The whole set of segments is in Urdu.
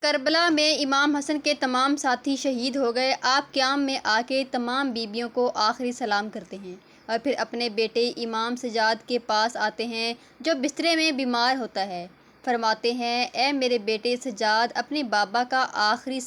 کربلا میں امام حسن کے تمام ساتھی شہید ہو گئے۔ آپ قیام میں آ کے تمام بیویوں کو آخری سلام کرتے ہیں اور پھر اپنے بیٹے امام سجاد کے پاس آتے ہیں جو بسترے میں بیمار ہوتا ہے۔ فرماتے ہیں، اے میرے بیٹے سجاد، اپنے بابا کا آخری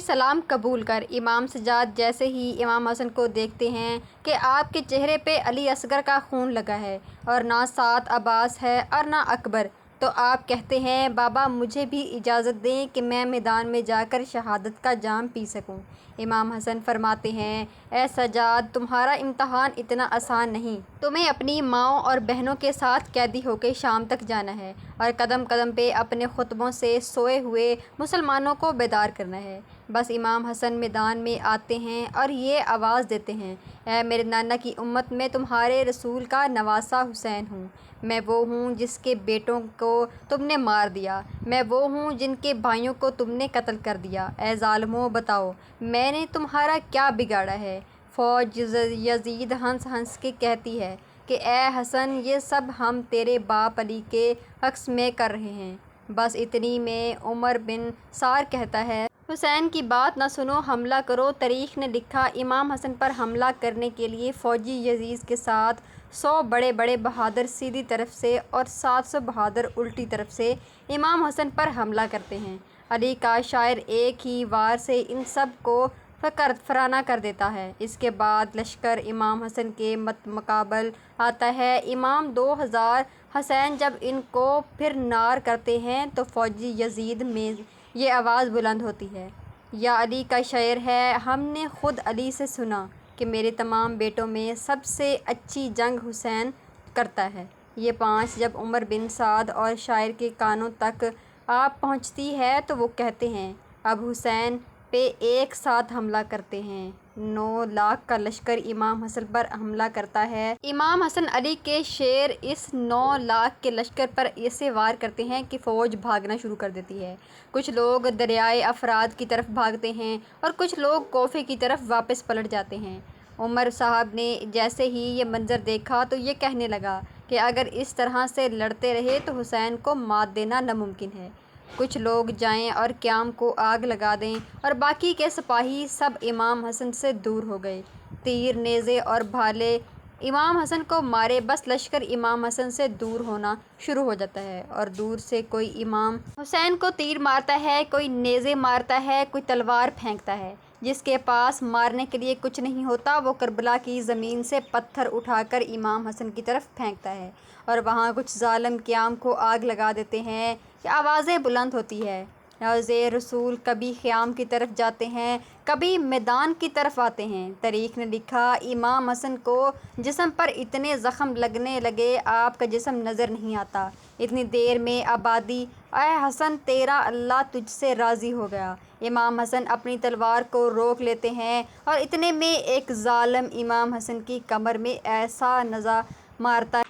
سلام قبول کر۔ امام سجاد جیسے ہی امام حسن کو دیکھتے ہیں کہ آپ کے چہرے پہ علی اصغر کا خون لگا ہے اور نہ ساتھ عباس ہے اور نہ اکبر، تو آپ کہتے ہیں، بابا مجھے بھی اجازت دیں کہ میں میدان میں جا کر شہادت کا جام پی سکوں۔ امام حسن فرماتے ہیں، اے سجاد، تمہارا امتحان اتنا آسان نہیں۔ تمہیں اپنی ماؤں اور بہنوں کے ساتھ قیدی ہو کے شام تک جانا ہے اور قدم قدم پہ اپنے خطبوں سے سوئے ہوئے مسلمانوں کو بیدار کرنا ہے۔ بس امام حسن میدان میں آتے ہیں اور یہ آواز دیتے ہیں، اے میرے نانا کی امت، میں تمہارے رسول کا نواسہ حسین ہوں۔ میں وہ ہوں جس کے بیٹوں کو تم نے مار دیا، میں وہ ہوں جن کے بھائیوں کو تم نے قتل کر دیا۔ اے ظالموں، بتاؤ میں نے تمہارا کیا بگاڑا ہے؟ فوج یزید ہنس ہنس کے کہتی ہے کہ اے حسن، یہ سب ہم تیرے باپ علی کے عکس میں کر رہے ہیں۔ بس اتنی میں عمر بن سار کہتا ہے، حسین کی بات نہ سنو، حملہ کرو۔ تاریخ نے لکھا، امام حسن پر حملہ کرنے کے لیے فوجی یزید کے ساتھ 100 بڑے بڑے بہادر سیدھی طرف سے اور 700 بہادر الٹی طرف سے امام حسن پر حملہ کرتے ہیں۔ علی کا شاعر ایک ہی وار سے ان سب کو فرانہ کر دیتا ہے۔ اس کے بعد لشکر امام حسن کے مقابل آتا ہے۔ امام 2000 حسین جب ان کو پھر نار کرتے ہیں تو فوجی یزید میں یہ آواز بلند ہوتی ہے، یا علی کا شعر ہے، ہم نے خود علی سے سنا کہ میرے تمام بیٹوں میں سب سے اچھی جنگ حسین کرتا ہے۔ یہ 5 جب عمر بن سعد اور شاعر کے کانوں تک آپ پہنچتی ہے تو وہ کہتے ہیں، اب حسین پہ ایک ساتھ حملہ کرتے ہیں۔ 9 لاکھ کا لشکر امام حسن پر حملہ کرتا ہے۔ امام حسن علی کے شیر اس 9 لاکھ کے لشکر پر ایسے وار کرتے ہیں کہ فوج بھاگنا شروع کر دیتی ہے۔ کچھ لوگ دریائے افرات کی طرف بھاگتے ہیں اور کچھ لوگ کوفے کی طرف واپس پلٹ جاتے ہیں۔ عمر صاحب نے جیسے ہی یہ منظر دیکھا تو یہ کہنے لگا کہ اگر اس طرح سے لڑتے رہے تو حسین کو مات دینا ناممکن ہے۔ کچھ لوگ جائیں اور قیام کو آگ لگا دیں، اور باقی کے سپاہی سب امام حسن سے دور ہو گئے۔ تیر، نیزے اور بھالے امام حسن کو مارے، بس لشکر امام حسن سے دور ہونا شروع ہو جاتا ہے اور دور سے کوئی امام حسین کو تیر مارتا ہے، کوئی نیزے مارتا ہے، کوئی تلوار پھینکتا ہے۔ جس کے پاس مارنے کے لیے کچھ نہیں ہوتا وہ کربلا کی زمین سے پتھر اٹھا کر امام حسن کی طرف پھینکتا ہے، اور وہاں کچھ ظالم قیام کو آگ لگا دیتے ہیں کہ آوازیں بلند ہوتی ہے، روضے رسول کبھی خیام کی طرف جاتے ہیں، کبھی میدان کی طرف آتے ہیں۔ تاریخ نے لکھا، امام حسن کو جسم پر اتنے زخم لگنے لگے، آپ کا جسم نظر نہیں آتا۔ اتنی دیر میں آبادی، اے حسن تیرا اللہ تجھ سے راضی ہو گیا۔ امام حسن اپنی تلوار کو روک لیتے ہیں اور اتنے میں ایک ظالم امام حسن کی کمر میں ایسا نزا مارتا ہے،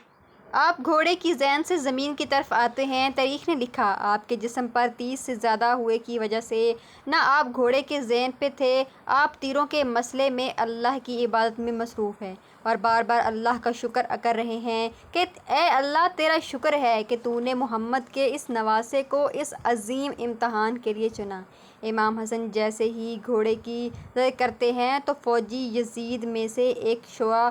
آپ گھوڑے کی ذین سے زمین کی طرف آتے ہیں۔ تاریخ نے لکھا، آپ کے جسم پر 30 سے زیادہ ہوئے کی وجہ سے نہ آپ گھوڑے کے ذین پہ تھے، آپ تیروں کے مسئلے میں اللہ کی عبادت میں مصروف ہیں اور بار بار اللہ کا شکر کر رہے ہیں کہ اے اللہ تیرا شکر ہے کہ تو نے محمد کے اس نواسے کو اس عظیم امتحان کے لیے چنا۔ امام حسن جیسے ہی گھوڑے کی کرتے ہیں تو فوجی یزید میں سے ایک شعلہ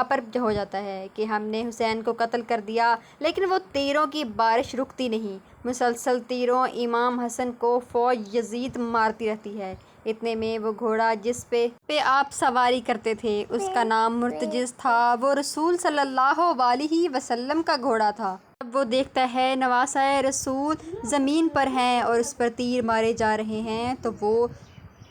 پر ہو جاتا ہے کہ ہم نے حسین کو قتل کر دیا، لیکن وہ تیروں کی بارش رکتی نہیں، مسلسل تیروں امام حسن کو فوج یزید مارتی رہتی ہے۔ اتنے میں وہ گھوڑا جس پہ آپ سواری کرتے تھے، اس کا نام مرتجز تھا، وہ رسول صلی اللہ علیہ وسلم کا گھوڑا تھا۔ جب وہ دیکھتا ہے نواسہ رسول زمین پر ہیں اور اس پر تیر مارے جا رہے ہیں تو وہ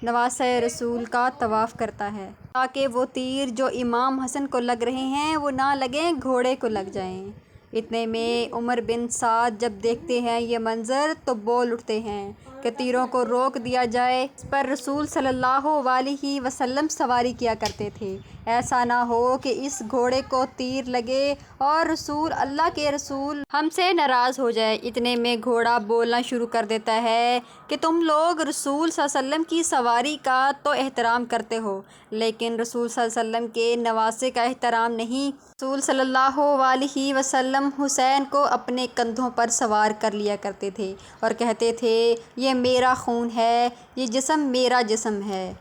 نواسہ رسول کا طواف کرتا ہے تاکہ وہ تیر جو امام حسن کو لگ رہے ہیں وہ نہ لگیں، گھوڑے کو لگ جائیں۔ اتنے میں عمر بن سعد جب دیکھتے ہیں یہ منظر تو بول اٹھتے ہیں کہ تیروں کو روک دیا جائے، اس پر رسول صلی اللہ علیہ وسلم سواری کیا کرتے تھے، ایسا نہ ہو کہ اس گھوڑے کو تیر لگے اور اللہ کے رسول ہم سے ناراض ہو جائے۔ اتنے میں گھوڑا بولنا شروع کر دیتا ہے کہ تم لوگ رسول صلی اللہ علیہ وسلم کی سواری کا تو احترام کرتے ہو، لیکن رسول صلی اللہ علیہ وسلم کے نواسے کا احترام نہیں۔ رسول صلی اللہ علیہ وسلم حسین کو اپنے کندھوں پر سوار کر لیا کرتے تھے اور کہتے تھے، یہ یہ میرا خون ہے، یہ جسم میرا جسم ہے۔